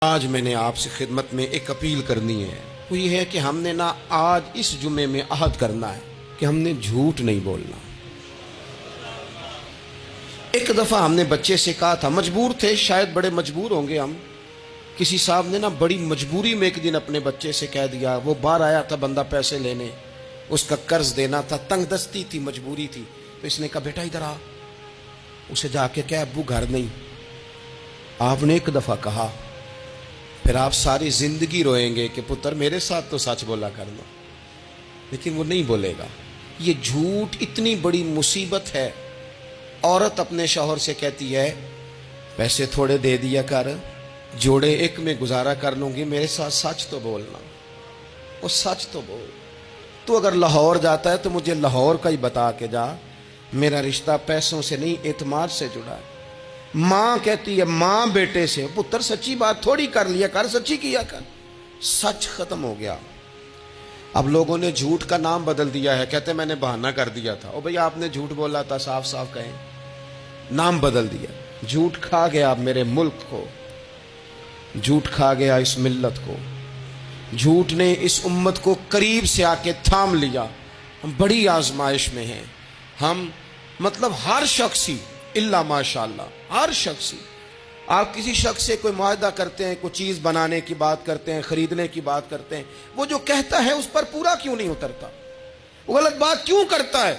آج میں نے آپ سے خدمت میں ایک اپیل کرنی ہے، وہ یہ ہے کہ ہم نے نا آج اس جمعے میں عہد کرنا ہے کہ ہم نے جھوٹ نہیں بولنا۔ ایک دفعہ ہم نے بچے سے کہا تھا، مجبور تھے، شاید بڑے مجبور ہوں گے ہم، کسی صاحب نے نا بڑی مجبوری میں ایک دن اپنے بچے سے کہہ دیا، وہ باہر آیا تھا بندہ پیسے لینے، اس کا قرض دینا تھا، تنگ دستی تھی، مجبوری تھی، تو اس نے کہا بیٹا ادھر آ، اسے جا کے کہا ابو گھر نہیں۔ آپ نے ایک دفعہ کہا، پھر آپ ساری زندگی روئیں گے کہ پتر میرے ساتھ تو سچ بولا کرنا، لیکن وہ نہیں بولے گا۔ یہ جھوٹ اتنی بڑی مصیبت ہے۔ عورت اپنے شوہر سے کہتی ہے پیسے تھوڑے دے دیا کر، جوڑے ایک میں گزارا کر لوں گی، میرے ساتھ سچ تو بولنا، وہ سچ تو بول۔ تو اگر لاہور جاتا ہے تو مجھے لاہور کا ہی بتا کے جا، میرا رشتہ پیسوں سے نہیں اعتماد سے جڑا ہے۔ ماں کہتی ہے ماں بیٹے سے، پتر سچی بات تھوڑی کر لیا کر، سچی کیا کر۔ سچ ختم ہو گیا۔ اب لوگوں نے جھوٹ کا نام بدل دیا ہے، کہتے میں نے بہانہ کر دیا تھا۔ او بھئی آپ نے جھوٹ بولا تھا، صاف صاف کہیں، نام بدل دیا۔ جھوٹ کھا گیا میرے ملک کو، جھوٹ کھا گیا اس ملت کو، جھوٹ نے اس امت کو قریب سے آ کے تھام لیا۔ ہم بڑی آزمائش میں ہیں، ہم مطلب ہر شخصی الا ماشاءاللہ، ہر شخصی، آپ کسی شخص سے کوئی معاہدہ کرتے ہیں، کوئی چیز بنانے کی بات کرتے ہیں، خریدنے کی بات کرتے ہیں، وہ جو کہتا ہے اس پر پورا کیوں نہیں اترتا؟ وہ غلط بات کیوں کرتا ہے؟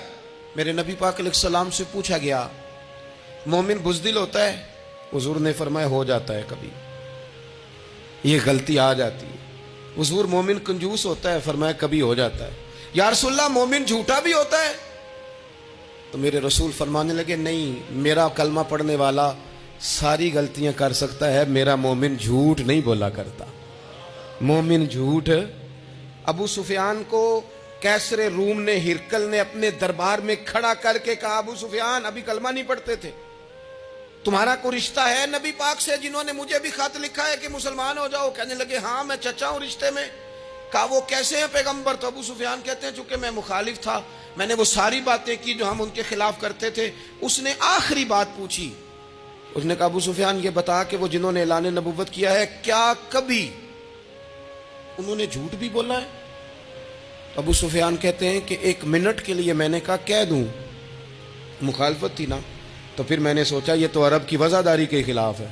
میرے نبی پاک علیہ السلام سے پوچھا گیا مومن بزدل ہوتا ہے؟ حضور نے فرمایا ہو جاتا ہے، کبھی یہ غلطی آ جاتی ہے۔ حضور مومن کنجوس ہوتا ہے؟ فرمایا کبھی ہو جاتا ہے۔ یا رسول اللہ مومن جھوٹا بھی ہوتا ہے؟ تو میرے رسول فرمانے لگے نہیں، میرا کلمہ پڑھنے والا ساری غلطیاں کر سکتا ہے، میرا مومن جھوٹ نہیں بولا کرتا۔ مومن جھوٹ۔ ابو سفیان کو کیسر روم نے، ہرکل نے اپنے دربار میں کھڑا کر کے کہا ابو سفیان ابھی کلمہ نہیں پڑھتے تھے، تمہارا کوئی رشتہ ہے نبی پاک سے جنہوں نے مجھے بھی خط لکھا ہے کہ مسلمان ہو جاؤ؟ کہنے لگے ہاں میں چچا ہوں رشتے میں۔ کہا وہ کیسے ہیں پیغمبر؟ تو ابو سفیان کہتے ہیں چونکہ میں مخالف تھا، میں نے وہ ساری باتیں کی جو ہم ان کے خلاف کرتے تھے۔ اس نے آخری بات پوچھی، اس نے کہا ابو سفیان یہ بتا کہ وہ جنہوں نے اعلان نبوت کیا ہے کیا کبھی انہوں نے جھوٹ بھی بولا ہے؟ ابو سفیان کہتے ہیں کہ ایک منٹ کے لیے میں نے کہا کہہ دوں، مخالفت تھی نا، تو پھر میں نے سوچا یہ تو عرب کی وزاداری کے خلاف ہے،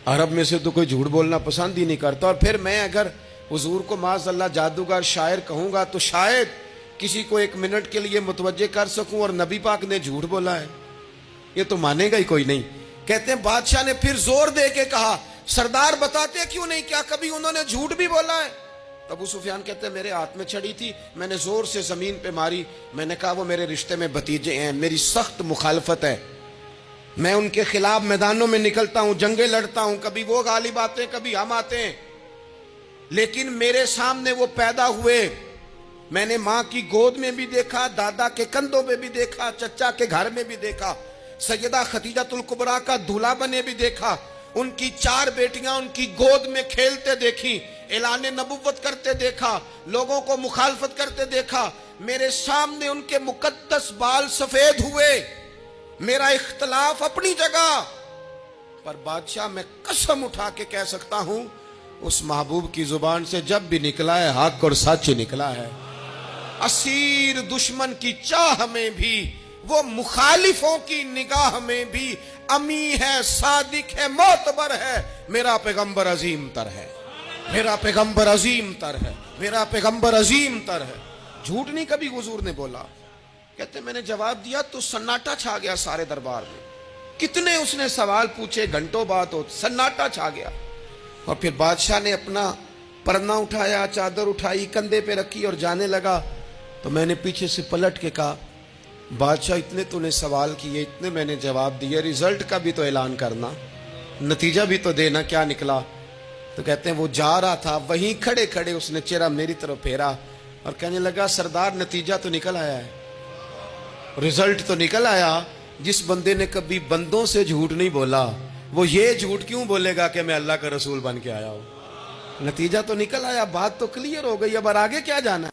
عرب میں سے تو کوئی جھوٹ بولنا پسند ہی نہیں کرتا، اور پھر میں اگر حضور کو معاذ اللہ جادوگر شاعر کہوں گا تو شاید کسی کو ایک منٹ کے لیے متوجہ کر سکوں، اور نبی پاک نے جھوٹ بولا ہے، یہ تو مانے گا ہی کوئی نہیں۔ کہتے ہیں بادشاہ نے پھر زور دے کے کہا سردار بتاتے کیوں نہیں، کیا کبھی انہوں نے جھوٹ بھی بولا ہے؟ ابو سفیان کہتے ہیں میرے ہاتھ میں چھڑی تھی، میں نے زور سے زمین پہ ماری، میں نے کہا وہ میرے رشتے میں بھتیجے ہیں، میری سخت مخالفت ہے، میں ان کے خلاف میدانوں میں نکلتا ہوں، جنگیں لڑتا ہوں، کبھی وہ غالب آتے ہیں کبھی ہم آتے ہیں، لیکن میرے سامنے وہ پیدا ہوئے، میں نے ماں کی گود میں بھی دیکھا، دادا کے کندھوں میں بھی دیکھا، چچا کے گھر میں بھی دیکھا، سیدہ خدیجہ الکبریٰ کا دولہا بنے بھی دیکھا، ان کی 4 بیٹیاں ان کی گود میں کھیلتے دیکھی، اعلان نبوت کرتے دیکھا، لوگوں کو مخالفت کرتے دیکھا، میرے سامنے ان کے مقدس بال سفید ہوئے، میرا اختلاف اپنی جگہ پر بادشاہ میں قسم اٹھا کے کہہ سکتا ہوں اس محبوب کی زبان سے جب بھی نکلا ہے حق اور سچ نکلا ہے۔ اسیر دشمن کی چاہ میں بھی، وہ مخالفوں کی نگاہ میں بھی امی ہے، صادق ہے، معتبر ہے، میرا پیغمبر عظیم تر ہے، میرا پیغمبر عظیم تر ہے، میرا پیغمبر عظیم تر ہے۔ جھوٹ نہیں کبھی حضور نے بولا۔ کہتے میں نے جواب دیا تو سناٹا چھا گیا سارے دربار میں، کتنے اس نے سوال پوچھے، گھنٹوں بات ہو، سناٹا چھا گیا۔ اور پھر بادشاہ نے اپنا پرنا اٹھایا، چادر اٹھائی، کندھے پہ رکھی اور جانے لگا، تو میں نے پیچھے سے پلٹ کے کہا بادشاہ اتنے تو نے سوال کیے، اتنے میں نے جواب دیے، رزلٹ کا بھی تو اعلان کرنا، نتیجہ بھی تو دینا، کیا نکلا؟ تو کہتے ہیں وہ جا رہا تھا، وہیں کھڑے کھڑے اس نے چہرہ میری طرف پھیرا اور کہنے لگا سردار نتیجہ تو نکل آیا ہے، رزلٹ تو نکل آیا۔ جس بندے نے کبھی بندوں سے جھوٹ نہیں بولا وہ یہ جھوٹ کیوں بولے گا کہ میں اللہ کا رسول بن کے آیا ہوں؟ نتیجہ تو نکل آیا، بات تو کلیئر ہو گئی، اب آگے کیا جانا ہے؟